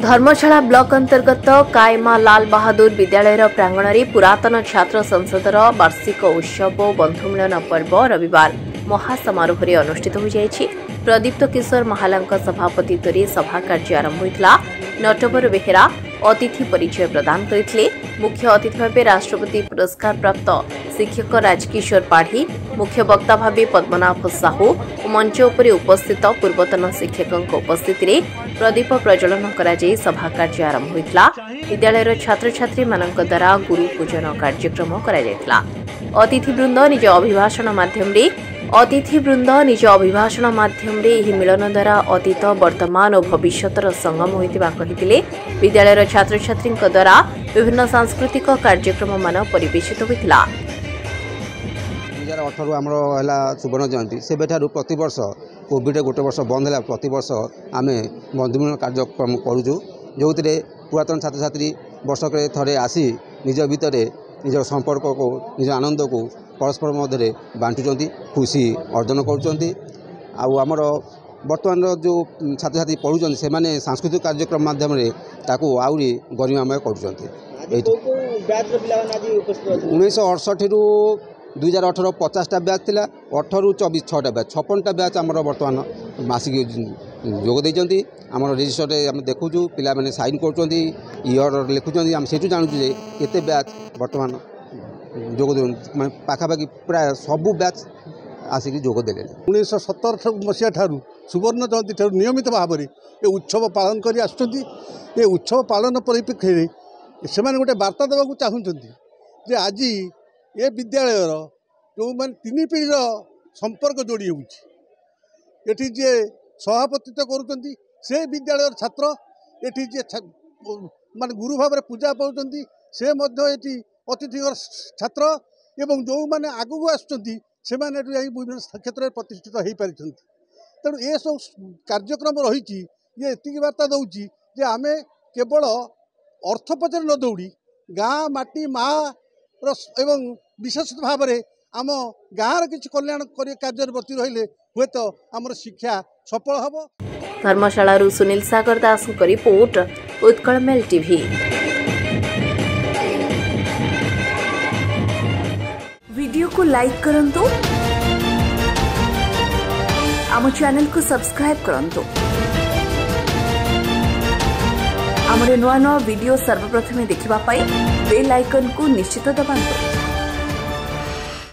धर्मशाला block अंतर्गत कायमा लाल बहादुर विद्यालय प्रांगण में पुरातन छात्र संसदर वार्षिक उत्सव और बंधुमिलन पर्व रविवार महासमारोह में अनुष्ठित हो जाएछि। प्रदीप्त किशोर महालांक सभापतित्व सभा कार्य आरंभ होता। नटवर बेहेरा अतिथि परिचय प्रदान करते। मुख्य अतिथि भाव राष्ट्रपति पुरस्कार प्राप्त शिक्षक राजकिशोर पाढ़ी, मुख्य वक्ता भाव पद्मनाभ साहू और मंच उपर उपस्थित पूर्वतन शिक्षकों उपस्थिति में प्रदीप प्रज्वलन कराई सभा कार्य आरंभ होता। विद्यालय छात्र छात्री मानक द्वारा गुरु पूजन कार्यक्रम करा। अतिथिवृंद निज अभिभाषण माध्यम मिलन द्वारा अतीत वर्तमान और भविष्यतर संगम होता कहते। विद्यालय छात्र छात्री द्वारा विभिन्न सांस्कृतिक कार्यक्रम मान परिवेशित होता। 2018 आमर है सुवर्ण जयंती से प्रतिवर्ष कोविड गोटे वर्ष बंद है। प्रतिवर्ष आम बंधुमिलन कार्यक्रम करुचु जो पुरातन छात्र छात्री वर्षक थे आसी निज भितर निज संपर्क को निज आनंद को परस्पर मध्य बांटुंट खुशी अर्जन कर बर्तमान जो छात्र छात्री पढ़ुं से माने सांस्कृतिक कार्यक्रम माध्यम आहरी गरिमामय कर 1968 रु 2018 50टा बैच थिला। 18 रु 24 6टा बैच 56टा बैच आमर बर्तमान मासिक जोग देइचंती। आमर रजिस्टर आम देखुचु पिला माने साइन करचंती इयर लिखुचंती। आम सेठु जानूँ जे केते बैच बर्तमान जोग दे माने पाखापाखि प्राय सबु बैच आसिक जोग देले। 1917 मसीहा ठारू सुवर्ण जयंती ठारू नियमित भाव में ये उत्सव पालन कर आसुचंती। ये उत्सव पालन परिप्रेक्षी में से गोटे वार्ता देवाक चाहूँगी जे आज ये विद्यालय जो मैंने 3 पीढ़ीर संपर्क जोड़ी होती जे सभापतित्व करुँच से विद्यालय छात्र ये जे माने गुरु भाव पूजा पाँच से अतिथि छात्र एवं जो मैंने आगू आसुँच से विभिन्न क्षेत्र में प्रतिष्ठित हो पारि। तेणु ये सब कार्यक्रम रही ये एति वार्ता दूसरी जे आम केवल अर्थ पचर न दौड़ी गाँ माटी माँ एवं विशेष भाव में आम गाँव किसी कल्याण कार्य बर्ती रही हुए तो आमर शिक्षा सफल हम। धर्मशाला सुनील सागर दास को report Utkal mail TV. Video को लाइक करंतु, आम चैनल को सब्सक्राइब करंतु, आमरे नुआ नुआ वीडियो सर्वप्रथमे देखिबा पाई बेल आइकन को निश्चित दबाନ୍ତୁ।